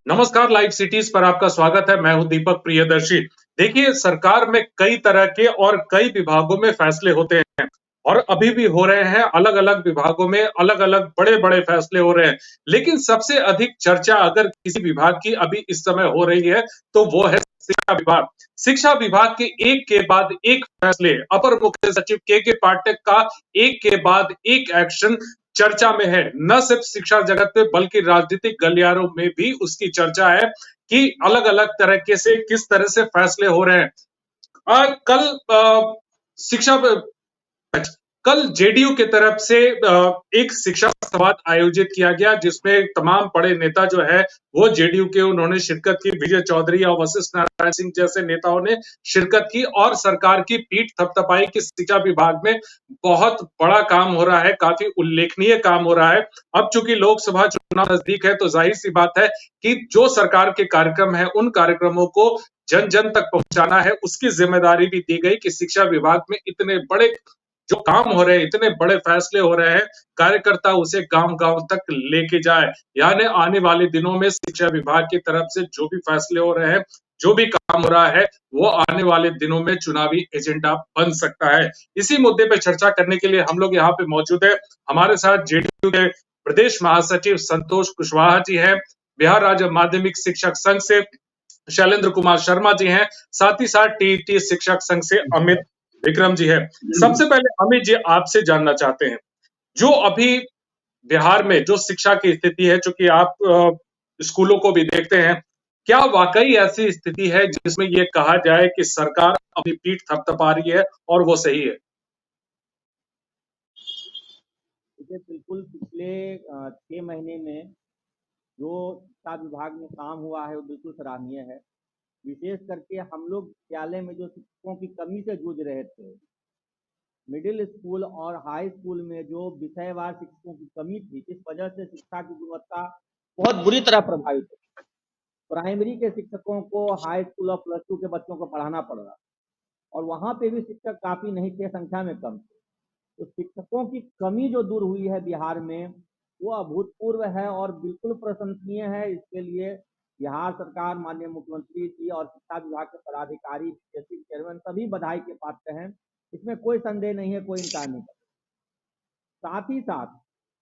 नमस्कार, live cities पर आपका स्वागत है। मैं हूं दीपक प्रियदर्शी। देखिए, सरकार में कई तरह के और कई विभागों में फैसले होते हैं और अभी भी हो रहे हैं। अलग-अलग विभागों में अलग-अलग बड़े-बड़े फैसले हो रहे हैं। लेकिन सबसे अधिक चर्चा अगर किसी विभाग की अभी इस समय हो रही है, तो वो है शिक्षा विभाग। शिक्षा विभाग के एक के बाद एक फैसले, अपर मुख्य सचिव के पाठक का एक के बाद एक एक्शन चर्चा में है। न सिर्फ शिक्षा जगत में बल्कि राजनीतिक गलियारों में भी उसकी चर्चा है कि अलग-अलग तरीके से किस तरह से फैसले हो रहे हैं। कल शिक्षा कल जेडीयू की तरफ से एक शिक्षा संवाद आयोजित किया गया, जिसमें तमाम बड़े नेता जो है वो जेडीयू के उन्होंने शिरकत की। विजय चौधरी और वशिष्ठ नारायण सिंह जैसे नेताओं ने शिरकत की और सरकार की पीठ थपथपाई कि शिक्षा विभाग में बहुत बड़ा काम हो रहा है, काफी उल्लेखनीय काम हो रहा है। अब चूंकि लोकसभा चुनाव नजदीक है, तो जाहिर सी बात है कि जो सरकार के कार्यक्रम है उन कार्यक्रमों को जन जन तक पहुंचाना है। उसकी जिम्मेदारी भी दी गई कि शिक्षा विभाग में इतने बड़े जो काम हो रहे हैं, इतने बड़े फैसले हो रहे हैं, कार्यकर्ता उसे गांव-गांव तक लेके जाए। यानी आने वाले दिनों में शिक्षा विभाग की तरफ से जो भी फैसले हो रहे हैं, जो भी काम हो रहा है, वो आने वाले दिनों में चुनावी एजेंडा बन सकता है। इसी मुद्दे पे चर्चा करने के लिए हम लोग यहाँ पे मौजूद है। हमारे साथ जेडीयू के प्रदेश महासचिव संतोष कुशवाहा जी हैं, बिहार राज्य माध्यमिक शिक्षक संघ से शैलेंद्र कुमार शर्मा जी हैं, साथ ही साथ टीईटी शिक्षक संघ से अमित विक्रम जी है। सबसे पहले अमित जी आपसे जानना चाहते हैं, जो अभी बिहार में जो शिक्षा की स्थिति है, चूंकि आप स्कूलों को भी देखते हैं, क्या वाकई ऐसी स्थिति है जिसमें ये कहा जाए कि सरकार अपनी पीठ थपथपा रही है और वो सही है? देखिए, बिल्कुल पिछले 6 महीने में जो शिक्षा विभाग में काम हुआ है वो बिल्कुल सराहनीय है। विशेष करके हम लोग विद्यालय में जो शिक्षकों की कमी से जूझ रहे थे, मिडिल स्कूल और हाई स्कूल में जो विषयवार शिक्षकों की कमी थी, इस वजह से शिक्षा की गुणवत्ता बहुत बुरी तरह प्रभावित है। प्राइमरी के शिक्षकों को हाई स्कूल और प्लस टू के बच्चों को पढ़ाना पड़ रहा और वहाँ पे भी शिक्षक काफ़ी नहीं थे, संख्या में कम थे। तो शिक्षकों की कमी जो दूर हुई है बिहार में, वो अभूतपूर्व है और बिल्कुल प्रशंसनीय है। इसके लिए बिहार सरकार, माननीय मुख्यमंत्री जी और शिक्षा विभाग के पदाधिकारी, चेयरमैन सभी बधाई के पात्र हैं। इसमें कोई संदेह नहीं है, कोई इनकार नहीं। साथ ही साथ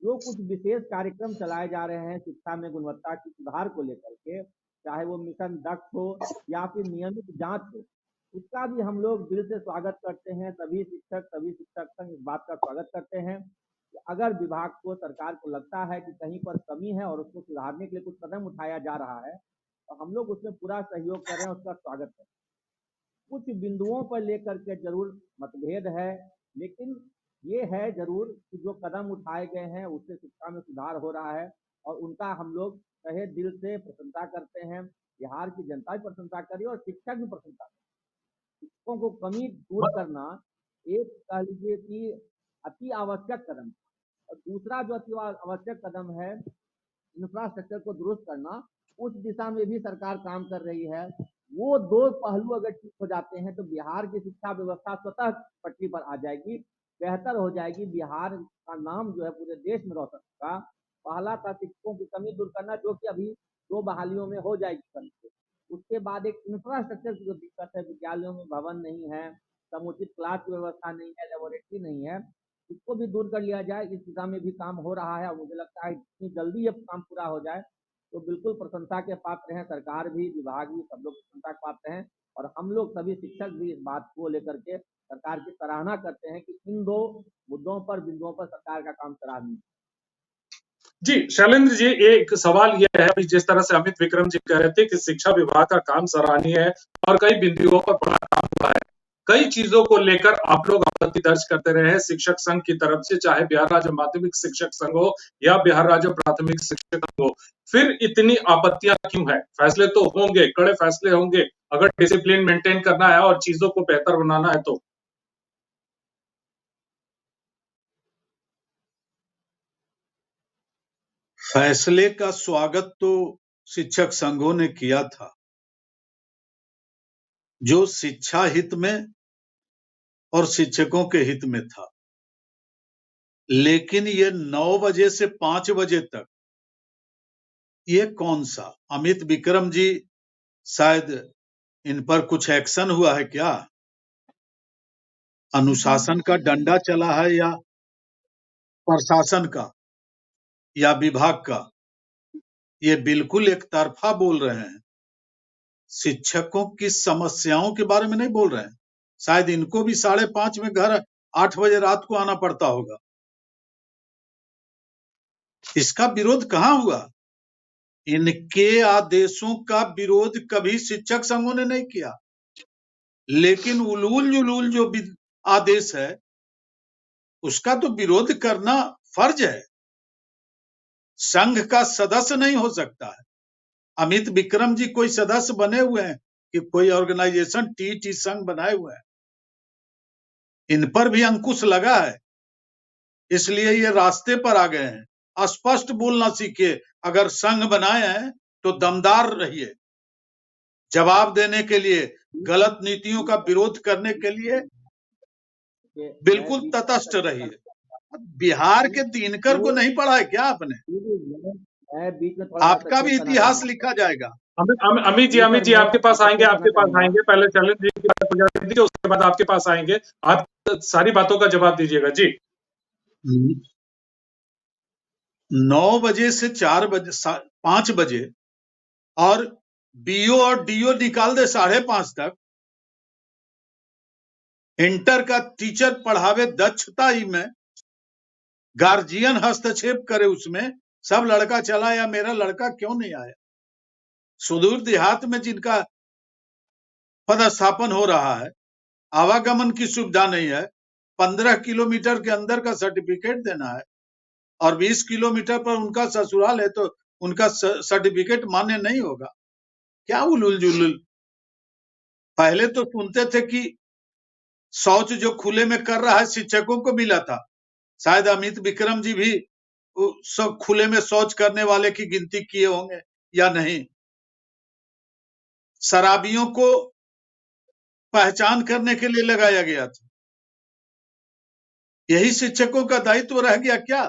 जो कुछ विशेष कार्यक्रम चलाए जा रहे हैं शिक्षा में गुणवत्ता की सुधार को लेकर के, चाहे वो मिशन दक्ष हो या फिर नियमित जांच हो, उसका भी हम लोग दिल से स्वागत करते हैं। सभी शिक्षक संघ इस बात का स्वागत करते हैं कि अगर विभाग को, सरकार को लगता है कि कहीं पर कमी है और उसको सुधारने के लिए कुछ कदम उठाया जा रहा है, तो हम लोग उसमें पूरा सहयोग कर रहे हैं, उसका स्वागत करें। कुछ बिंदुओं पर लेकर के जरूर मतभेद है, लेकिन ये है जरूर कि जो कदम उठाए गए हैं उससे शिक्षा में सुधार हो रहा है और उनका हम लोग तहे दिल से प्रशंसा करते हैं। बिहार की जनता भी प्रशंसा करी और शिक्षक भी प्रशंसा करें। शिक्षकों को कमी दूर करना एक कह लीजिए कि अति आवश्यक कदम है और दूसरा जो अति आवश्यक कदम है, इंफ्रास्ट्रक्चर को दुरुस्त करना, उस दिशा में भी सरकार काम कर रही है। वो दो पहलू अगर ठीक हो जाते हैं तो बिहार की शिक्षा व्यवस्था स्वतः पटरी पर आ जाएगी, बेहतर हो जाएगी। बिहार का नाम जो है पूरे देश में रोशन होगा। पहला था शिक्षकों की कमी दूर करना, जो कि अभी 2 बहालियों में हो जाएगी कल से। उसके बाद एक इंफ्रास्ट्रक्चर की जो दिक्कत है, विद्यालयों में भवन नहीं है, समुचित क्लास की व्यवस्था नहीं है, लेबोरेटरी नहीं है, इसको भी दूर कर लिया जाए। इस दिशा में भी काम हो रहा है और मुझे लगता है जितनी जल्दी ये काम पूरा हो जाए तो बिल्कुल प्रशंसा के पात्र हैं। सरकार भी, विभाग भी, सब लोग प्रशंसा के पात्र हैं और हम लोग सभी शिक्षक भी इस बात को लेकर के सरकार की सराहना करते हैं कि इन 2 मुद्दों पर, बिंदुओं पर सरकार का काम सराहनीय। जी, शैलेंद्र जी, एक सवाल ये है, अभी जिस तरह से अमित विक्रम जी कह रहे थे कि शिक्षा विभाग का काम सराहनीय है और कई बिंदुओं पर बड़ा काम हुआ है। कई चीजों को लेकर आप लोग आपत्ति दर्ज करते रहे हैं शिक्षक संघ की तरफ से, चाहे बिहार राज्य माध्यमिक शिक्षक संघ हो या बिहार राज्य प्राथमिक शिक्षक संघ हो। फिर इतनी आपत्तियां क्यों है? फैसले तो होंगे, कड़े फैसले होंगे, अगर डिसिप्लिन मेंटेन करना है और चीजों को बेहतर बनाना है तो। फैसले का स्वागत तो शिक्षक संघों ने किया था, जो शिक्षा हित में और शिक्षकों के हित में था। लेकिन ये 9 बजे से 5 बजे तक ये कौन सा अमित विक्रम जी, शायद इन पर कुछ एक्शन हुआ है क्या? अनुशासन का डंडा चला है या प्रशासन का या विभाग का? ये बिल्कुल एक तरफा बोल रहे हैं। शिक्षकों की समस्याओं के बारे में नहीं बोल रहे हैं। शायद इनको भी 5:30 में घर 8 बजे रात को आना पड़ता होगा। इसका विरोध कहाँ हुआ? इनके आदेशों का विरोध कभी शिक्षक संघों ने नहीं किया, लेकिन उलूल जुलूल जो आदेश है उसका तो विरोध करना फर्ज है। संघ का सदस्य नहीं हो सकता है। अमित विक्रम जी कोई सदस्य बने हुए हैं कि कोई ऑर्गेनाइजेशन टी संघ बनाए हुए हैं? इन पर भी अंकुश लगा है, इसलिए ये रास्ते पर आ गए हैं। स्पष्ट बोलना सीखिए। अगर संघ बनाए हैं तो दमदार रहिए, जवाब देने के लिए, गलत नीतियों का विरोध करने के लिए बिल्कुल तटस्थ रहिए। बिहार के दिनकर को नहीं पढ़ा है क्या आपने? बीच में थोड़ा आपका भी इतिहास लिखा जाएगा। अमित जी आपके पास आएंगे, पहले चैलेंज जी की बात हो जाने दीजिए, उसके बाद आपके पास आएंगे। आप सारी बातों का जवाब दीजिएगा जी। 9 बजे से 4 बजे 5 बजे और बीओ और डीओ निकाल दे 5:30 तक। इंटर का टीचर पढ़ावे दक्षता ही में, गार्जियन हस्तक्षेप करे उसमें, सब लड़का चला या मेरा लड़का क्यों नहीं आया? सुदूर देहात में जिनका पदस्थापन हो रहा है, आवागमन की सुविधा नहीं है, 15 किलोमीटर के अंदर का सर्टिफिकेट देना है और 20 किलोमीटर पर उनका ससुराल है तो उनका सर्टिफिकेट मान्य नहीं होगा। क्या उलूल जुलूल? पहले तो सुनते थे कि शौच जो खुले में कर रहा है शिक्षकों को मिला था। शायद अमित विक्रम जी भी सब खुले में शौच करने वाले की गिनती किए होंगे या नहीं। शराबियों को पहचान करने के लिए लगाया गया था। यही शिक्षकों का दायित्व रह गया क्या?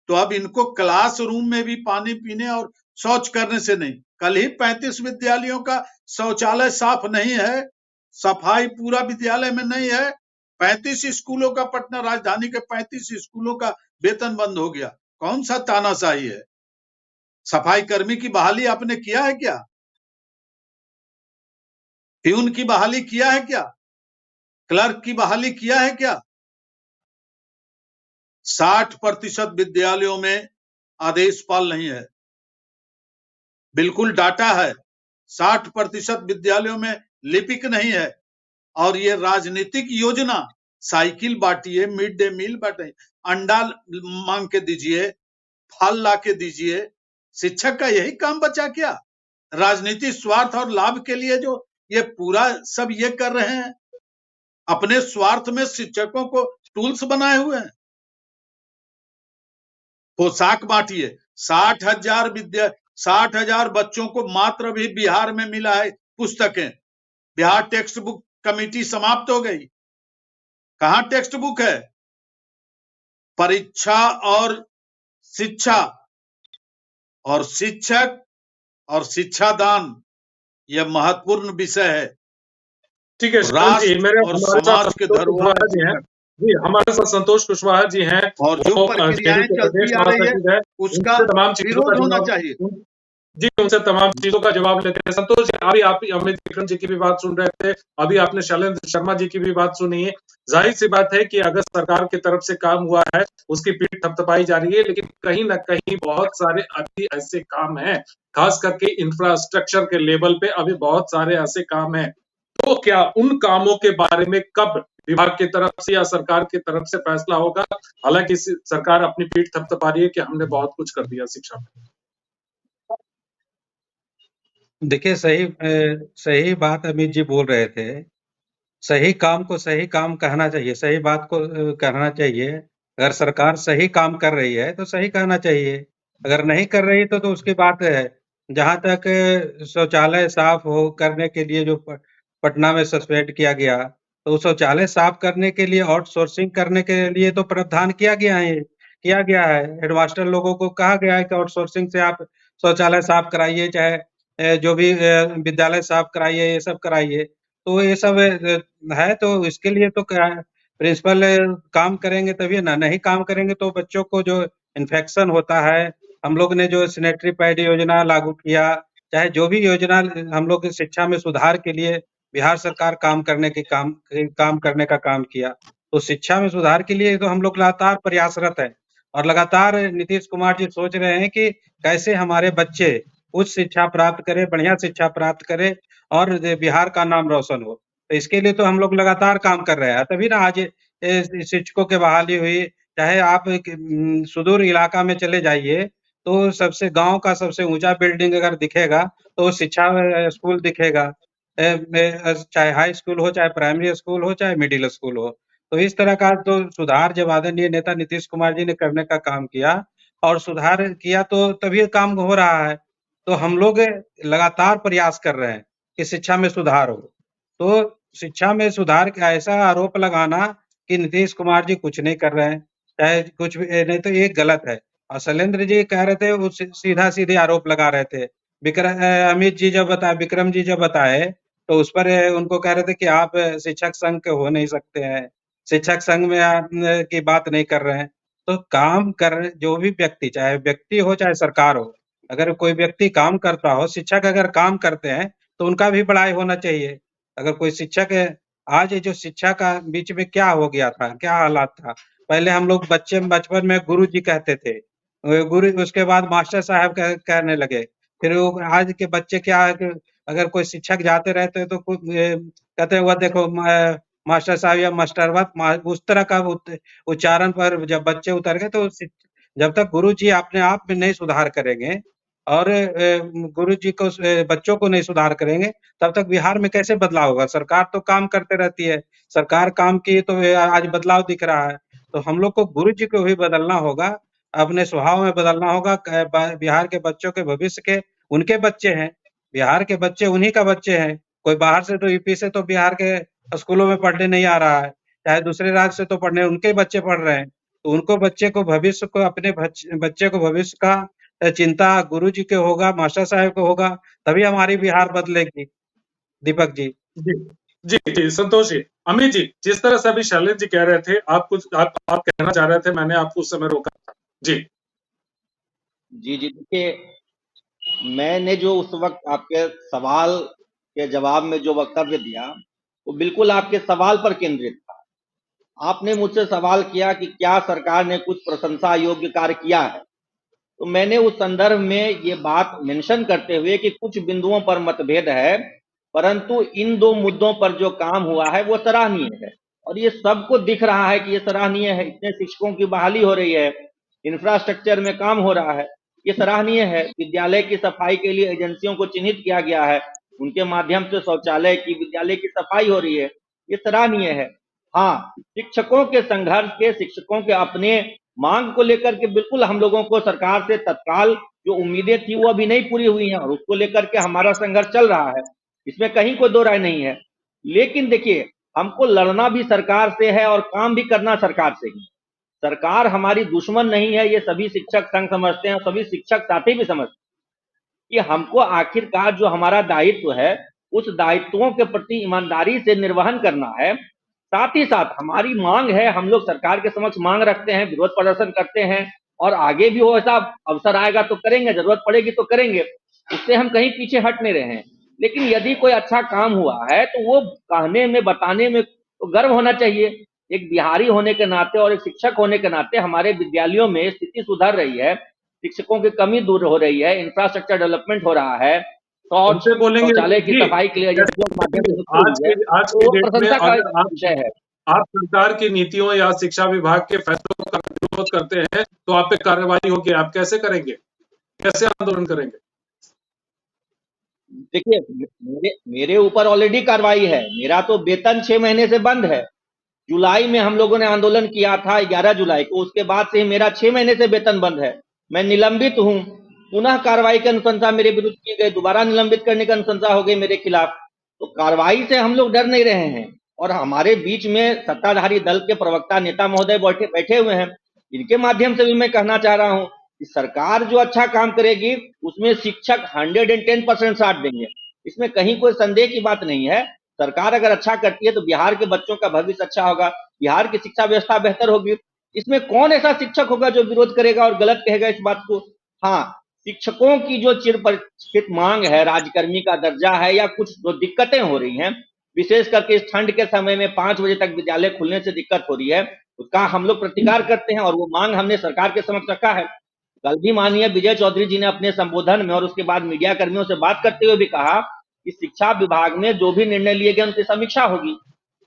तो अब इनको क्लासरूम में भी पानी पीने और शौच करने से नहीं। कल ही 35 विद्यालयों का शौचालय साफ नहीं है, सफाई पूरा विद्यालय में नहीं है। 35 स्कूलों का, पटना राजधानी के 35 स्कूलों का वेतन बंद हो गया। कौन सा तानाशाही है? सफाई कर्मी की बहाली आपने किया है क्या? प्यून की बहाली किया है क्या? क्लर्क की बहाली किया है क्या? 60% विद्यालयों में आदेशपाल नहीं है। बिल्कुल डाटा है, 60% विद्यालयों में लिपिक नहीं है। और ये राजनीतिक योजना, साइकिल बांटिए, मिड डे मील बांटिए, अंडा मांग के दीजिए, फल ला के दीजिए। शिक्षक का यही काम बचा क्या? राजनीति, स्वार्थ और लाभ के लिए जो ये पूरा सब ये कर रहे हैं, अपने स्वार्थ में शिक्षकों को टूल्स बनाए हुए हैं। पोशाक बांटिए, 60,000 बच्चों को मात्र भी बिहार में मिला है पुस्तकें। बिहार टेक्स्ट बुक कमेटी समाप्त हो गई। कहां टेक्स्ट बुक है? परीक्षा और शिक्षा और शिक्षक और शिक्षादान, यह महत्वपूर्ण विषय है। ठीक है राष्ट्र और समाज के धरोहर जी, हमारे साथ संतोष कुशवाहा जी हैं और जो प्रक्रियाएं चलती आ रही है उसका विरोध होना चाहिए। जी, उनसे तमाम चीजों का जवाब लेते हैं। संतोष जी, अभी आप अमित विक्रम जी की भी बात सुन रहे थे, अभी आपने शैलेंद्र शर्मा जी की भी बात सुनी है। जाहिर सी बात है कि अगर सरकार की तरफ से काम हुआ है, उसकी पीठ थपथपाई जा रही है, लेकिन कहीं ना कहीं बहुत सारे अभी ऐसे काम हैं, खास करके इंफ्रास्ट्रक्चर के लेवल पे अभी बहुत सारे ऐसे काम हैं। तो क्या उन कामों के बारे में कब विभाग की तरफ से या सरकार की तरफ से फैसला होगा? हालांकि सरकार अपनी पीठ थपथपा रही है कि हमने बहुत कुछ कर दिया शिक्षा में। देखिए, सही बात अमित जी बोल रहे थे। सही काम को सही काम कहना चाहिए, सही बात को कहना चाहिए। अगर सरकार सही काम कर रही है तो सही कहना चाहिए, अगर नहीं कर रही तो उसकी बात है। जहां तक शौचालय साफ हो करने के लिए जो पटना में सस्पेंड किया गया, तो शौचालय साफ करने के लिए आउटसोर्सिंग करने के लिए तो प्रावधान किया गया है। हेडमास्टर लोगों को कहा गया है कि आउटसोर्सिंग से आप शौचालय साफ कराइए, चाहे जो भी विद्यालय साफ कराइए, ये सब कराइए। तो ये सब है, तो इसके लिए तो क्या है, प्रिंसिपल काम करेंगे तभी ना, नहीं काम करेंगे तो बच्चों को जो इन्फेक्शन होता है, हम लोग ने जो सैनिटरी पैड योजना लागू किया, चाहे जो भी योजना हम लोग शिक्षा में सुधार के लिए बिहार सरकार काम करने का काम किया। तो शिक्षा में सुधार के लिए तो हम लोग लगातार प्रयासरत हैं और लगातार नीतीश कुमार जी सोच रहे हैं कि कैसे हमारे बच्चे उच्च शिक्षा प्राप्त करें, बढ़िया शिक्षा प्राप्त करें और बिहार का नाम रोशन हो। तो इसके लिए तो हम लोग लगातार काम कर रहे हैं, तभी ना आज शिक्षकों की बहाली हुई। चाहे आप सुदूर इलाका में चले जाइए, तो सबसे गाँव का सबसे ऊँचा बिल्डिंग अगर दिखेगा, तो शिक्षा स्कूल दिखेगा। चाहे हाई स्कूल हो, चाहे प्राइमरी स्कूल हो, चाहे मिडिल स्कूल हो। तो इस तरह का तो सुधार जब आदरणीय नेता नीतीश कुमार जी ने करने का काम किया और सुधार किया, तो तभी काम हो रहा है। तो हम लोग लगातार प्रयास कर रहे हैं कि शिक्षा में सुधार हो। तो शिक्षा में सुधार का ऐसा आरोप लगाना कि नीतीश कुमार जी कुछ नहीं कर रहे हैं, चाहे कुछ भी नहीं, तो ये गलत है। और शैलेंद्र जी कह रहे थे, वो सीधा-सीधे आरोप लगा रहे थे। विक्रम जी जब बताए, तो उस पर उनको कह रहे थे कि आप शिक्षक संघ के हो नहीं सकते हैं, शिक्षक संघ में आप की बात नहीं कर रहे हैं। तो काम कर जो भी व्यक्ति, चाहे व्यक्ति हो चाहे सरकार हो, अगर कोई व्यक्ति काम करता हो, शिक्षक अगर काम करते हैं, तो उनका भी बड़ाई होना चाहिए। अगर कोई शिक्षक है, आज ये जो शिक्षा का बीच में क्या हो गया था, क्या हालात था? पहले हम लोग बचपन में गुरुजी कहते थे, गुरु उसके बाद मास्टर साहब कहने लगे। फिर वो आज के बच्चे क्या है कि अगर कोई शिक्षक जाते रहते हैं तो कहते हैं वह देखो मास्टर साहब या मास्टरवा, उस तरह का उच्चारण पर जब बच्चे उतर गए, तो जब तक गुरुजी अपने आप में नहीं सुधार करेंगे और गुरुजी को बच्चों को नहीं सुधार करेंगे, तब तक बिहार में कैसे बदलाव होगा? सरकार तो काम करते रहती है, सरकार काम की तो आज बदलाव दिख रहा है। तो हम लोग को गुरुजी को भी बदलना होगा, अपने स्वभाव में बदलना होगा। बिहार के बच्चों के भविष्य के उनके बच्चे हैं, बिहार के बच्चे उन्हीं का बच्चे हैं। कोई बाहर से तो यूपी से तो बिहार के स्कूलों में पढ़ने नहीं आ रहा है, चाहे दूसरे राज्य से तो पढ़ने उनके बच्चे पढ़ रहे हैं। तो उनको बच्चे को भविष्य को अपने बच्चे को भविष्य का चिंता गुरुजी के होगा, मास्टर साहब को होगा, तभी हमारी बिहार बदलेगी। दीपक जी। जी, जी, जी, संतोष जी। अमित जी, जिस तरह से अभी शैलेंद्र जी कह रहे थे, आप कहना चाह रहे थे, मैंने आपको उस समय रोका था। जी। जी, देखिए, मैंने जो उस वक्त आपके सवाल के जवाब में जो वक्तव्य दिया, वो बिल्कुल आपके सवाल पर केंद्रित था। आपने मुझसे सवाल किया कि क्या सरकार ने कुछ प्रशंसा योग्य कार्य किया है? तो मैंने उस संदर्भ में ये बात मेंशन करते हुए कि कुछ बिंदुओं पर मतभेद है, परंतु इन 2 मुद्दों पर जो काम हुआ है वो सराहनीय है और ये सबको दिख रहा है कि ये सराहनीय है। इतने शिक्षकों की बहाली हो रही है, इंफ्रास्ट्रक्चर में काम हो रहा है, ये सराहनीय है। विद्यालय की सफाई के लिए एजेंसियों को चिन्हित किया गया है, उनके माध्यम से शौचालय की, विद्यालय की सफाई हो रही है, ये सराहनीय है। हाँ, शिक्षकों के संघर्ष के, शिक्षकों के अपने मांग को लेकर के बिल्कुल हम लोगों को सरकार से तत्काल जो उम्मीदें थी वो अभी नहीं पूरी हुई हैं और उसको लेकर के हमारा संघर्ष चल रहा है, इसमें कहीं कोई दो राय नहीं है। लेकिन देखिए, हमको लड़ना भी सरकार से है और काम भी करना सरकार से ही। सरकार हमारी दुश्मन नहीं है, ये सभी शिक्षक संघ समझते हैं और सभी शिक्षक साथी भी समझते हैं कि हमको आखिरकार जो हमारा दायित्व है, उस दायित्वों के प्रति ईमानदारी से निर्वहन करना है। साथ ही साथ हमारी मांग है, हम लोग सरकार के समक्ष मांग रखते हैं, विरोध प्रदर्शन करते हैं और आगे भी वो ऐसा अवसर आएगा तो करेंगे, जरूरत पड़ेगी तो करेंगे, उससे हम कहीं पीछे हट नहीं रहे हैं। लेकिन यदि कोई अच्छा काम हुआ है तो वो कहने में, बताने में तो गर्व होना चाहिए। एक बिहारी होने के नाते और एक शिक्षक होने के नाते हमारे विद्यालयों में स्थिति सुधर रही है, शिक्षकों की कमी दूर हो रही है, इंफ्रास्ट्रक्चर डेवलपमेंट हो रहा है, शौचालय की सफाई के लिए आज के डेट में अगर आप सरकार की नीतियों या शिक्षा विभाग के फैसलों का विरोध करते हैं तो आप पे कार्रवाई होगी, आप कैसे करेंगे, कैसे आंदोलन करेंगे? देखिए, मेरे ऊपर ऑलरेडी कार्रवाई है। मेरा तो वेतन 6 महीने से बंद है। जुलाई में हम लोगों ने आंदोलन किया था, 11 जुलाई को, उसके बाद से मेरा 6 महीने से वेतन बंद है। मैं निलंबित हूं, पुनः कार्रवाई की अनुशंसा मेरे विरुद्ध की गई, दोबारा निलंबित करने की अनुशंसा हो गई मेरे खिलाफ। तो कार्रवाई से हम लोग डर नहीं रहे हैं और हमारे बीच में सत्ताधारी दल के प्रवक्ता नेता महोदय बैठे हुए हैं, इनके माध्यम से भी मैं कहना चाह रहा हूं कि सरकार जो अच्छा काम करेगी उसमें शिक्षक 110% साथ देंगे, इसमें कहीं कोई संदेह की बात नहीं है। सरकार अगर अच्छा करती है तो बिहार के बच्चों का भविष्य अच्छा होगा, बिहार की शिक्षा व्यवस्था बेहतर होगी। इसमें कौन ऐसा शिक्षक होगा जो विरोध करेगा और गलत कहेगा इस बात को? हाँ, शिक्षकों की जो चिरपरिचित मांग है, राजकर्मी का दर्जा है या कुछ जो दिक्कतें हो रही हैं, विशेष करके इस ठंड के समय में 5 बजे तक विद्यालय खुलने से दिक्कत हो रही है, उसका हम लोग प्रतिकार करते हैं और वो मांग हमने सरकार के समक्ष रखा है। कल भी माननीय विजय चौधरी जी ने अपने संबोधन में और उसके बाद मीडिया कर्मियों से बात करते हुए भी कहा कि शिक्षा विभाग में जो भी निर्णय लिए गए उनकी समीक्षा होगी।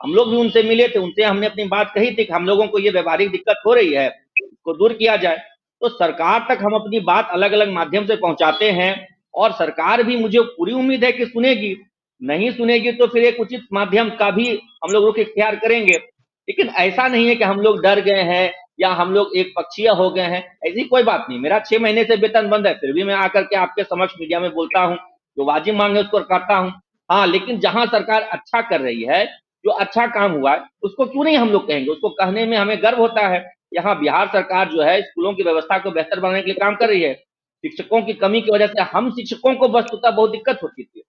हम लोग भी उनसे मिले थे, उनसे हमने अपनी बात कही थी कि हम लोगों को ये व्यवहारिक दिक्कत हो रही है, इसको दूर किया जाए। तो सरकार तक हम अपनी बात अलग अलग माध्यम से पहुंचाते हैं और सरकार भी मुझे पूरी उम्मीद है कि सुनेगी। नहीं सुनेगी तो फिर एक उचित माध्यम का भी हम लोग रुख इख्तियार करेंगे, लेकिन ऐसा नहीं है कि हम लोग डर गए हैं या हम लोग एक पक्षीय हो गए हैं, ऐसी कोई बात नहीं। मेरा 6 महीने से वेतन बंद है, फिर भी मैं आकर के आपके समक्ष मीडिया में बोलता हूँ, जो वाजिब मांग है उसको करता हूँ। हाँ, लेकिन जहां सरकार अच्छा कर रही है, जो अच्छा काम हुआ है, उसको क्यों नहीं हम लोग कहेंगे? उसको कहने में हमें गर्व होता है। यहाँ बिहार सरकार जो है स्कूलों की व्यवस्था को बेहतर बनाने के लिए काम कर रही है। शिक्षकों की कमी की वजह से हम शिक्षकों को वस्तुतः बहुत दिक्कत होती थी।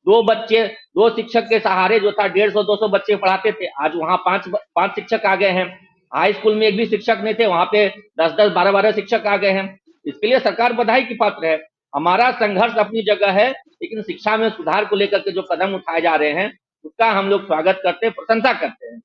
दो शिक्षक के सहारे जो था 150-200 बच्चे पढ़ाते थे, आज वहां पांच शिक्षक आ गए हैं। हाई स्कूल में एक भी शिक्षक नहीं थे, वहां पे 10-10, 12-12 शिक्षक आ गए हैं। इसके लिए सरकार बधाई की पात्र है। हमारा संघर्ष अपनी जगह है, लेकिन शिक्षा में सुधार को लेकर के जो कदम उठाए जा रहे हैं उसका हम लोग स्वागत करते हैं, प्रशंसा करते हैं।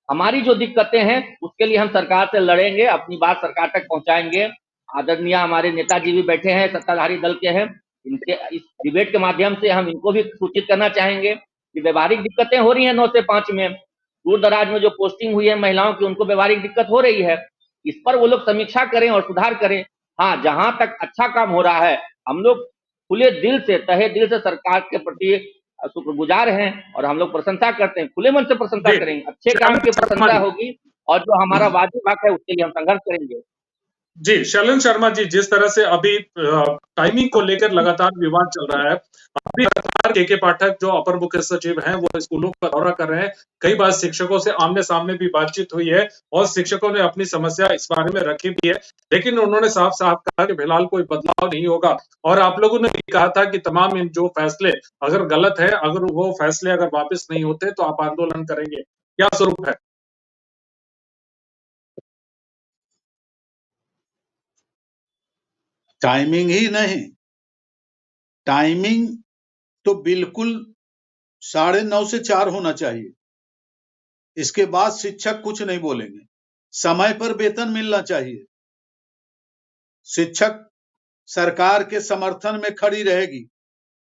हमारी जो दिक्कतें हैं उसके लिए हम सरकार से लड़ेंगे, अपनी बात सरकार तक पहुंचाएंगे। आदरणीय हमारे नेताजी भी बैठे हैं, सत्ताधारी दल के हैं, इनके इस डिबेट के माध्यम से हम इनको भी सूचित करना चाहेंगे कि व्यवहारिक दिक्कतें हो रही हैं 9 से 5 में, दूर दराज में जो पोस्टिंग हुई है महिलाओं की उनको व्यवहारिक दिक्कत हो रही है। इस पर वो लोग समीक्षा करें और सुधार करें। हाँ, जहां तक अच्छा काम हो रहा है हम लोग खुले दिल से, तहे दिल से सरकार के प्रति शुक्रगुजार हैं और हम लोग प्रशंसा करते हैं, खुले मन से प्रशंसा जी, करेंगे। अच्छे काम की शर्मा प्रशंसा जी। होगी और जो हमारा वाजिब हक है उसके लिए हम संघर्ष करेंगे। जी, शैलेंद्र शर्मा जी, जिस तरह से अभी टाइमिंग को लेकर लगातार विवाद चल रहा है, अभी लगातार के पाठक जो अपर मुख्य सचिव हैं, वो स्कूलों का दौरा कर रहे हैं। कई बार शिक्षकों से आमने-सामने भी बातचीत हुई है और शिक्षकों ने अपनी समस्या इस बारे में रखी भी है, लेकिन उन्होंने साफ-साफ कहा कि फिलहाल कोई बदलाव नहीं होगा और आप लोगों ने भी कहा था कि तमाम इन जो फैसले अगर गलत है, अगर वो फैसले अगर वापस नहीं होते, तो आप आंदोलन करेंगे। क्या स्वरूप है? टाइमिंग ही नहीं, टाइमिंग तो बिल्कुल 9:30 से 4 होना चाहिए। इसके बाद शिक्षक कुछ नहीं बोलेंगे। समय पर वेतन मिलना चाहिए। शिक्षक सरकार के समर्थन में खड़ी रहेगी।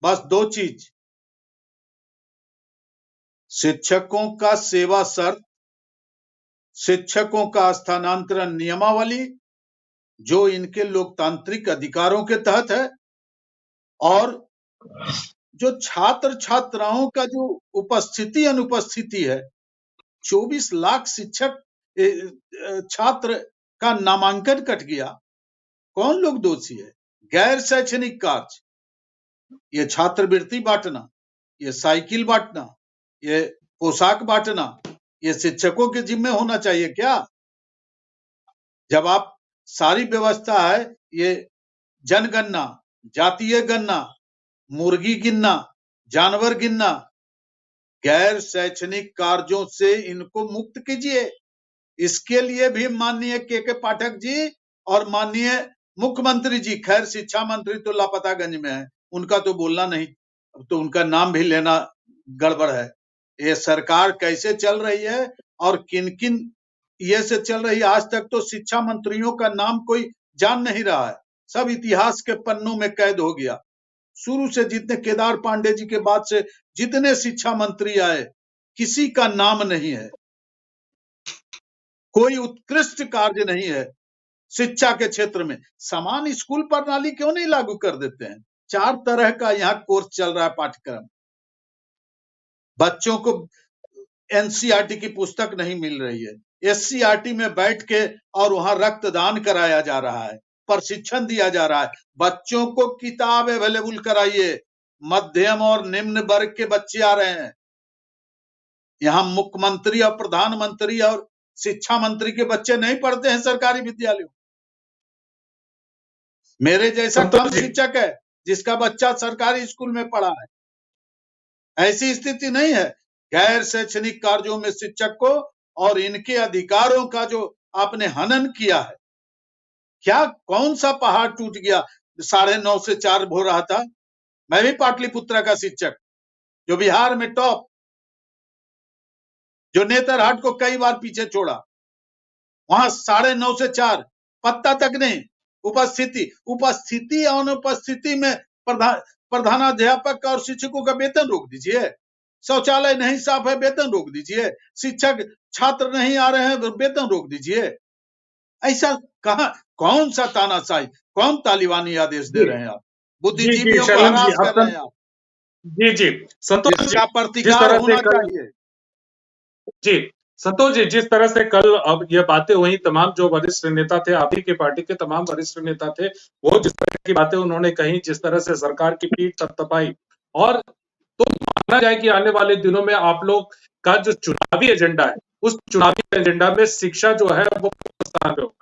बस 2 चीज, शिक्षकों का सेवा शर्त, शिक्षकों का स्थानांतरण नियमावली जो इनके लोकतांत्रिक अधिकारों के तहत है, और जो छात्र छात्राओं का जो उपस्थिति अनुपस्थिति है, 24 लाख शिक्षक छात्र का नामांकन कट गया। कौन लोग दोषी है? गैर शैक्षणिक कार्य, ये छात्रवृत्ति बांटना, ये साइकिल बांटना, ये पोशाक बांटना, ये शिक्षकों के जिम्मे होना चाहिए क्या? जब आप सारी व्यवस्था है, ये जनगणना, जातीय गणना, मुर्गी गिनना, जानवर गिनना, गैर शैक्षणिक कार्यों से इनको मुक्त कीजिए। इसके लिए भी माननीय के पाठक जी और माननीय मुख्यमंत्री जी, खैर शिक्षा मंत्री तो लापतागंज में है, उनका तो बोलना नहीं, तो उनका नाम भी लेना गड़बड़ है। ये सरकार कैसे चल रही है और किन किन ये से चल रही है, आज तक तो शिक्षा मंत्रियों का नाम कोई जान नहीं रहा है, सब इतिहास के पन्नों में कैद हो गया। शुरू से जितने केदार पांडे जी के बाद से जितने शिक्षा मंत्री आए, किसी का नाम नहीं है, कोई उत्कृष्ट कार्य नहीं है शिक्षा के क्षेत्र में। समान स्कूल प्रणाली क्यों नहीं लागू कर देते हैं? 4 तरह का यहाँ कोर्स चल रहा है, पाठ्यक्रम। बच्चों को एनसीईआरटी की पुस्तक नहीं मिल रही है, एससीईआरटी में बैठ के और वहां रक्तदान कराया जा रहा है, प्रशिक्षण दिया जा रहा है। बच्चों को किताब अवेलेबल कराइए। मध्यम और निम्न वर्ग के बच्चे आ रहे हैं, यहाँ मुख्यमंत्री और प्रधानमंत्री और शिक्षा मंत्री के बच्चे नहीं पढ़ते हैं सरकारी विद्यालयों। मेरे जैसा संतोष कम जी। शिक्षक है जिसका बच्चा सरकारी स्कूल में पढ़ा है। ऐसी स्थिति नहीं है। गैर शैक्षणिक कार्यों में शिक्षक को और इनके अधिकारों का जो आपने हनन किया है, क्या कौन सा पहाड़ टूट गया? 9:30 से 4 हो रहा था। मैं भी पाटलिपुत्र का शिक्षक, जो बिहार में टॉप, जो नेतरहाट को कई बार पीछे छोड़ा, वहां 9:30 से 4 पत्ता तक नहीं। उपस्थिति और अनुपस्थिति में प्रधानाध्यापक और शिक्षकों का वेतन रोक दीजिए। शौचालय नहीं साफ है, वेतन रोक दीजिए। शिक्षक छात्र नहीं आ रहे हैं, वेतन रोक दीजिए। ऐसा कहा, कौन सा तानाशाही, कौन तालिबानी आदेश दे रहे हैं आप? बुद्धिजीवियों को शैलेंद्र जी, हरास कर रहे हैं आप। जी संतोष जी, इसका जिस प्रतिकार तरह से होना कल चाहिए। जी संतोष जी, जिस तरह से कल अब ये बातें हुई, तमाम जो वरिष्ठ नेता थे, आप ही के पार्टी के तमाम वरिष्ठ नेता थे, वो जिस तरह की बातें उन्होंने कही, जिस तरह से सरकार की पीठ थपथपाई, और तो माना जाए कि आने वाले दिनों में आप लोग का जो चुनावी एजेंडा है, उस चुनावी एजेंडा में शिक्षा जो है वो स्थान पे होगा।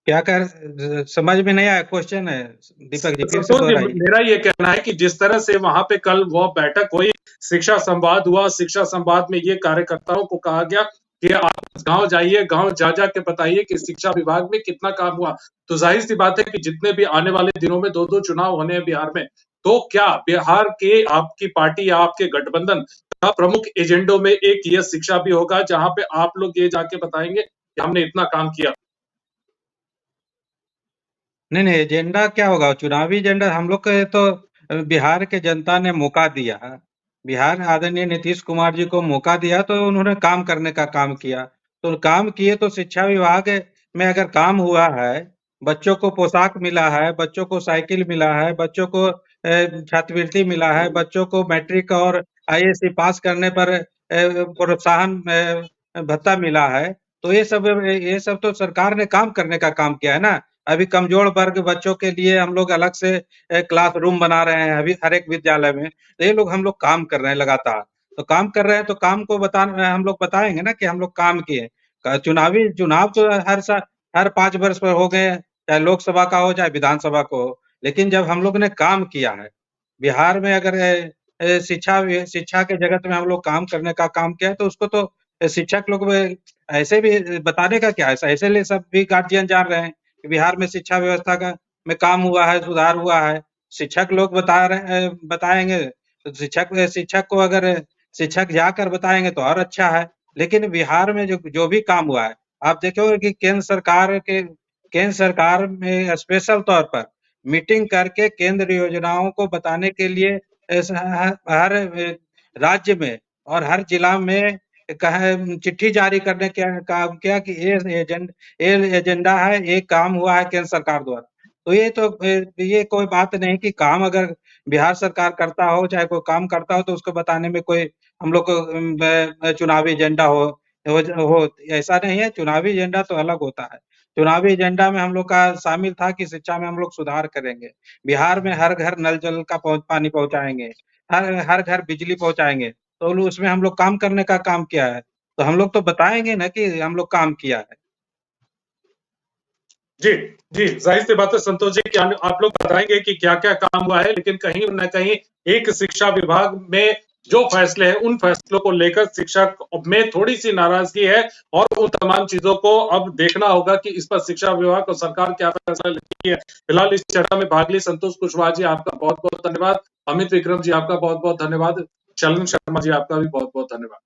क्या कर समझ में नहीं आया, क्वेश्चन है दीपक जी, फिर से संतोष जी, दोहराइए। मेरा ये कहना है कि जिस तरह से वहां पे कल वो बैठक हुई, शिक्षा संवाद हुआ, शिक्षा संवाद में ये कार्यकर्ताओं को कहा गया कि आप गांव जाइए, गांव जा जा के बताइए कि शिक्षा विभाग में कितना काम हुआ। तो जाहिर सी बात है कि जितने भी आने वाले दिनों में 2-2 चुनाव होने हैं बिहार में, तो क्या बिहार के आपकी पार्टी या आपके गठबंधन का प्रमुख एजेंडों में एक ये शिक्षा भी होगा, जहां पे आप लोग ये जाके बताएंगे कि हमने इतना काम किया? नहीं, एजेंडा क्या होगा? चुनावी एजेंडा हम लोग के तो बिहार के जनता ने मौका दिया है। बिहार आदरणीय नीतीश कुमार जी को मौका दिया तो उन्होंने काम करने का काम किया। तो काम किए तो शिक्षा विभाग में अगर काम हुआ है, बच्चों को पोशाक मिला है, बच्चों को साइकिल मिला है, बच्चों को छात्रवृत्ति मिला है, बच्चों को मैट्रिक और आईएएससी पास करने पर प्रोत्साहन भत्ता मिला है। तो ये सब तो सरकार ने काम करने का काम किया है ना। अभी कमजोर वर्ग बच्चों के लिए हम लोग अलग से क्लासरूम बना रहे हैं अभी हर एक विद्यालय में। तो ये लोग हम लोग काम कर रहे हैं लगातार। तो काम कर रहे हैं तो काम को हम लोग बताएँगे ना कि हम लोग काम किए। चुनाव तो हर 5 वर्ष पर हो गए, चाहे लोकसभा का हो, चाहे विधानसभा को हो। लेकिन जब हम लोग ने काम किया है, बिहार में अगर शिक्षा के जगत में हम लोग काम करने का काम किया है, तो उसको तो शिक्षक लोग ऐसे भी बताने का क्या है? ऐसे लिए सब भी गार्जियन जान रहे हैं कि बिहार में शिक्षा व्यवस्था में काम हुआ है, सुधार हुआ है। शिक्षक लोग बताएँगे, तो शिक्षक को अगर शिक्षक जाकर बताएँगे तो और अच्छा है। लेकिन बिहार में जो भी काम हुआ है, आप देखोगे कि केंद्र सरकार में स्पेशल तौर पर मीटिंग करके केंद्र योजनाओं को बताने के लिए हर राज्य में और हर जिला में चिट्ठी जारी करने का काम किया कि ये एजेंडा है, ये काम हुआ है केंद्र सरकार द्वारा। तो ये कोई बात नहीं कि काम अगर बिहार सरकार करता हो, चाहे कोई काम करता हो, तो उसको बताने में कोई हम लोग को चुनावी एजेंडा हो, ऐसा नहीं है। चुनावी एजेंडा तो अलग होता है। चुनावी एजेंडा में हम लोग का शामिल था कि शिक्षा में हम लोग सुधार करेंगे। बिहार में हर घर नल जल का पानी पहुँचाएँगे, हर घर बिजली पहुँचाएँगे। तो उसमें हम लोग काम करने का काम किया है। तो हम लोग तो बताएँगे ना कि हम लोग काम किया है। जी, जी, ज़ाहिर-सी बात है संतोष जी कि आप लोग बताएँगे कि क्या-क्या काम हुआ है, लेकिन कहीं न कहीं एक शिक्षा विभाग में जो फैसले हैं, उन फैसलों को लेकर शिक्षक में थोड़ी-सी नाराज़गी है, और उन तमाम चीज़ों को अब देखना होगा कि इस पर शिक्षा विभाग और सरकार क्या फैसला लेती है। फिलहाल इस चर्चा में भाग ली संतोष कुशवाहा जी, आपका बहुत-बहुत धन्यवाद। अमित विक्रम जी, आपका बहुत-बहुत धन्यवाद। शलन शर्मा जी, आपका भी बहुत-बहुत धन्यवाद।